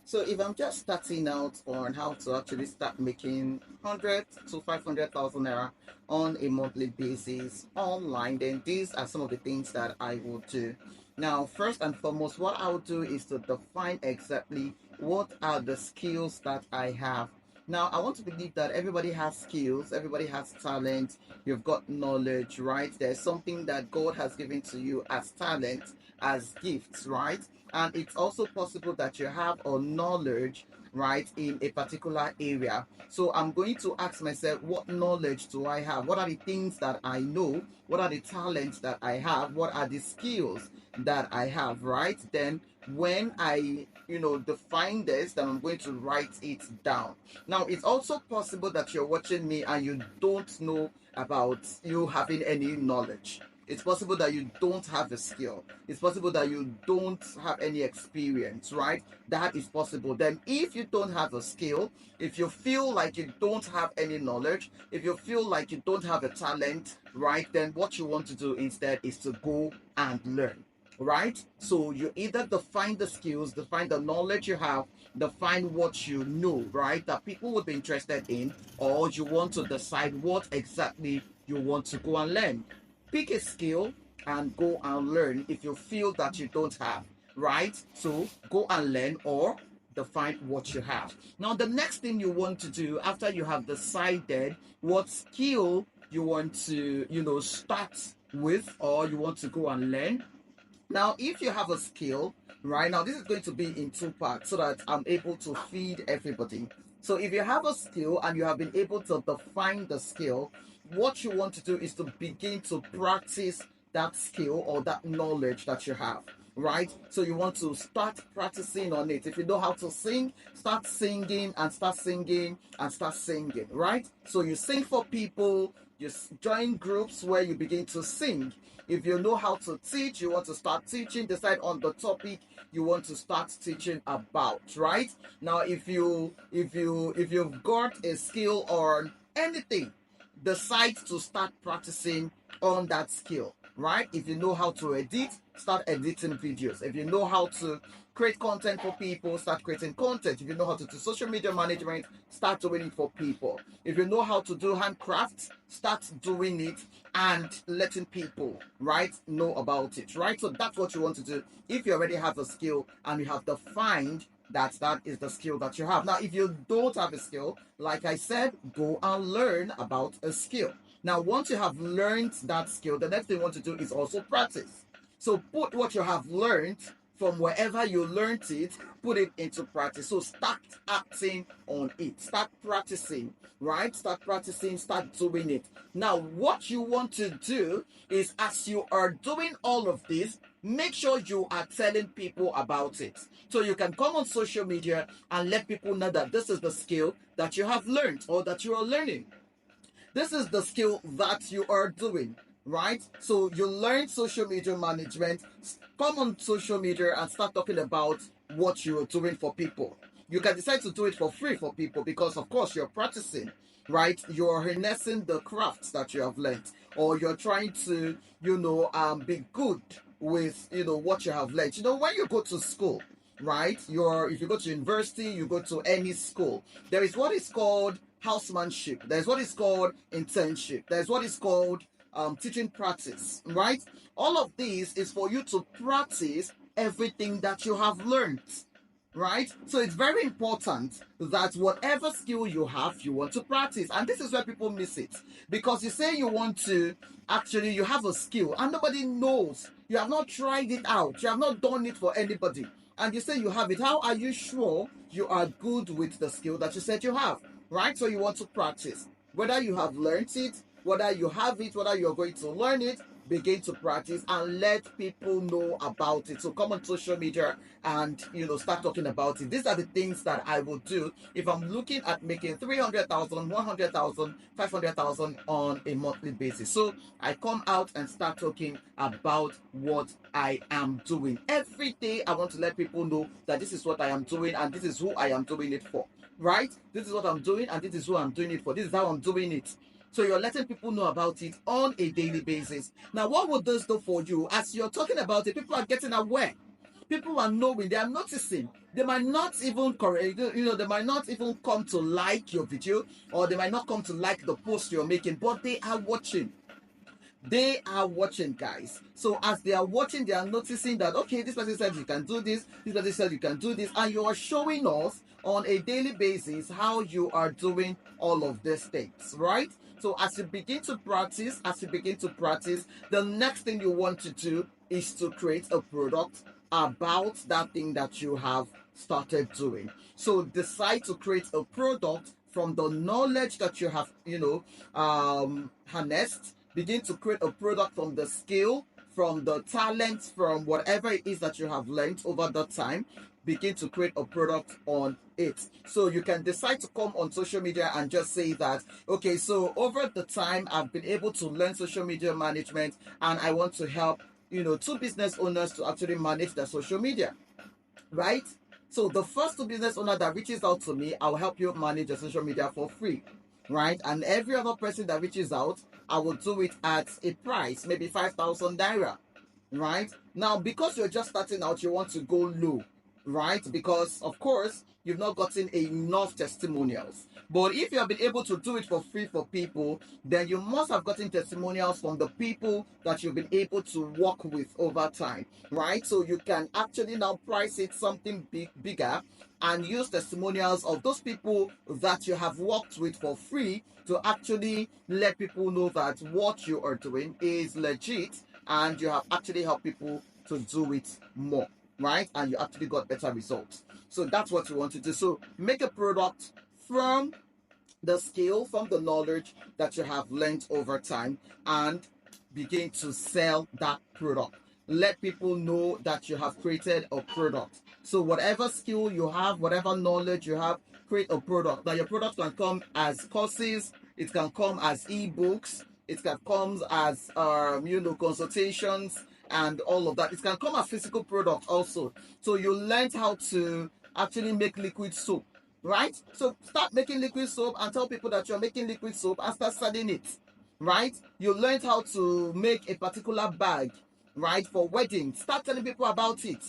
So if I'm just starting out on how to actually start making 100 to 500,000 naira on a monthly basis online, then these are some of the things that I will do. Now, first and foremost, what I'll do is to define exactly what are the skills that I have. Now, I want to believe that everybody has skills, everybody has talent, you've got knowledge, right? There's something that God has given to you as talent, as gifts, right? And it's also possible that you have a knowledge, right, in a particular area. So I'm going to ask myself, what knowledge do I have? What are the things that I know? What are the talents that I have? What are the skills that I have, right? Then when I, define this, then I'm going to write it down. Now, it's also possible that you're watching me and you don't know about you having any knowledge. It's possible that you don't have a skill. It's possible that you don't have any experience, right? That is possible. Then, if you don't have a skill, if you feel like you don't have any knowledge, if you feel like you don't have a talent, right, then what you want to do instead is to go and learn, right? So you either define the skills, define the knowledge you have, define what you know, right, that people would be interested in, or you want to decide what exactly you want to go and learn. Pick a skill and go and learn if you feel that you don't have, right? So go and learn or define what you have. Now, the next thing you want to do after you have decided what skill you want to, start with or you want to go and learn. Now, if you have a skill, right now, this is going to be in two parts so that I'm able to feed everybody. So if you have a skill and you have been able to define the skill, what you want to do is to begin to practice that skill or that knowledge that you have, right? So you want to start practicing on it. If you know how to sing, start singing and start singing and start singing, right? So you sing for people, you join groups where you begin to sing. If you know how to teach, you want to start teaching, decide on the topic you want to start teaching about, right? Now, if you've got a skill or anything, decide to start practicing on that skill, right? If you know how to edit, start editing videos. If you know how to create content for people, start creating content. If you know how to do social media management, start doing it for people. If you know how to do handcrafts, start doing it and letting people, right, know about it, right? So that's what you want to do if you already have a skill and you have defined that is the skill that you have. Now, if you don't have a skill, like I said, go and learn about a skill. Now, once you have learned that skill, the next thing you want to do is also practice. So put what you have learned from wherever you learned it, put it into practice. So start acting on it. Start practicing, right? Start practicing, start doing it. Now, what you want to do is as you are doing all of this, make sure you are telling people about it. So you can come on social media and let people know that this is the skill that you have learned or that you are learning. This is the skill that you are doing, right? So you learn social media management, come on social media and start talking about what you're doing for people. You can decide to do it for free for people because, of course, you're practicing, right? You're harnessing the crafts that you have learned, or you're trying to, be good with, what you have learned. When you go to school, right? If you go to university, you go to any school, there is what is called housemanship. There's what is called internship. There's what is called teaching practice, right? All of these is for you to practice everything that you have learned, right? So it's very important that whatever skill you have, you want to practice. And this is where people miss it. Because you say you want to, actually, you have a skill and nobody knows. You have not tried it out. You have not done it for anybody. And you say you have it. How are you sure you are good with the skill that you said you have? Right? So you want to practice. Whether you have learned it, whether you have it, whether you're going to learn it, begin to practice and let people know about it. So come on social media and start talking about it. These are the things that I will do if I'm looking at making 300,000, 100,000, 500,000 on a monthly basis. So I come out and start talking about what I am doing. Every day I want to let people know that this is what I am doing and this is who I am doing it for. Right? This is what I'm doing and this is who I'm doing it for. This is how I'm doing it. So you're letting people know about it on a daily basis. Now, what would this do for you? As you're talking about it, people are getting aware. People are knowing, they are noticing. They might not even correct, they might not even come to like your video, or they might not come to like the post you're making, but they are watching. They are watching, guys. So as they are watching, they are noticing that, okay, this person said you can do this person said you can do this, and you are showing us on a daily basis how you are doing all of these things, right? So as you begin to practice, the next thing you want to do is to create a product about that thing that you have started doing. So decide to create a product from the knowledge that you have, harnessed. Begin to create a product from the skill, from the talent, from whatever it is that you have learned over the time. Begin to create a product on it. So you can decide to come on social media and just say that, okay, so over the time I've been able to learn social media management, and I want to help, two business owners to actually manage their social media, right? So the first two business owner that reaches out to me, I'll help you manage your social media for free, right? And every other person that reaches out, I will do it at a price, maybe 5,000 naira, right? Now, because you're just starting out, you want to go low, right? Because, of course, you've not gotten enough testimonials. But if you have been able to do it for free for people, then you must have gotten testimonials from the people that you've been able to work with over time, right? So you can actually now price it something bigger and use testimonials of those people that you have worked with for free to actually let people know that what you are doing is legit, and you have actually helped people to do it more, right? And you actually got better results. So that's what you want to do. So make a product from the skill, from the knowledge that you have learned over time, and begin to sell that product. Let people know that you have created a product. So whatever skill you have, whatever knowledge you have, create a product. Now your product can come as courses, it can come as ebooks, it can come as consultations and all of that. It can come as physical product also. So you learned how to actually make liquid soap, right? So start making liquid soap and tell people that you're making liquid soap and start selling it, right? You learned how to make a particular bag, right, for weddings. Start telling people about it.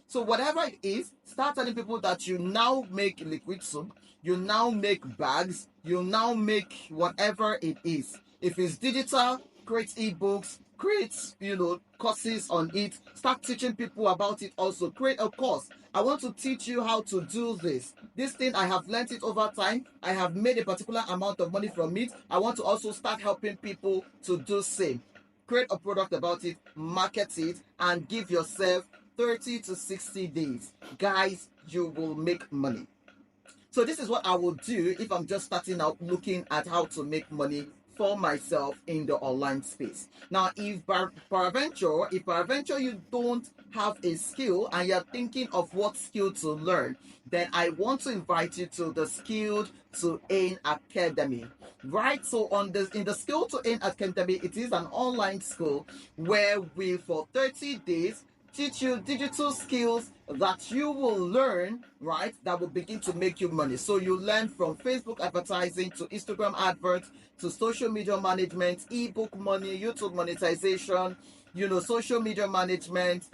So whatever it is, start telling people that you now make liquid soap, you now make bags, you now make whatever it is. If it's digital, create ebooks, create, courses on it. Start teaching people about it also. Create a course. I want to teach you how to do this. This thing, I have learned it over time. I have made a particular amount of money from it. I want to also start helping people to do same. Create a product about it, market it, and give yourself 30 to 60 days. Guys, you will make money. So this is what I will do if I'm just starting out looking at how to make money for myself in the online space. Now, if peradventure you don't have a skill and you're thinking of what skill to learn, then I want to invite you to the Skilled to Earn Academy. Right, so in the Skill to Earn Academy, it is an online school where we, for 30 days, teach you digital skills that you will learn, right, that will begin to make you money. So you learn from Facebook advertising to Instagram adverts to social media management, ebook money, YouTube monetization, social media management,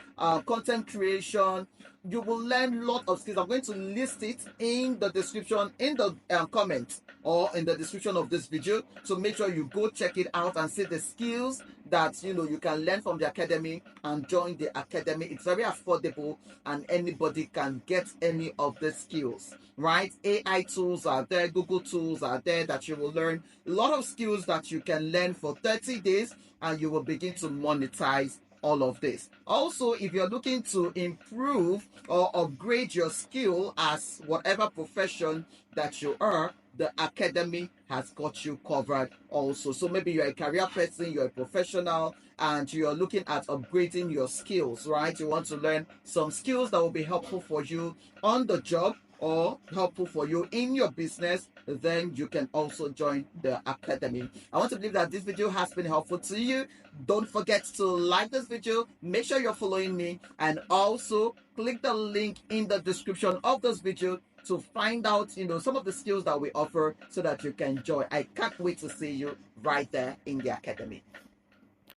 content creation. You will learn a lot of skills. I'm going to list it in the description, in the comment, or in the description of this video. So make sure you go check it out and see the skills that you can learn from the academy and join the academy. It's very affordable and anybody can get any of the skills, right? AI tools are there, Google tools are there that you will learn. A lot of skills that you can learn for 30 days and you will begin to monetize all of this. Also, if you're looking to improve or upgrade your skill as whatever profession that you are, the academy has got you covered also. So maybe you're a career person, you're a professional, and you're looking at upgrading your skills, right? You want to learn some skills that will be helpful for you on the job or helpful for you in your business, then you can also join the academy. I want to believe that this video has been helpful to you. Don't forget to like this video, make sure you're following me, and also click the link in the description of this video to find out some of the skills that we offer so that you can join. I can't wait to see you right there in the academy.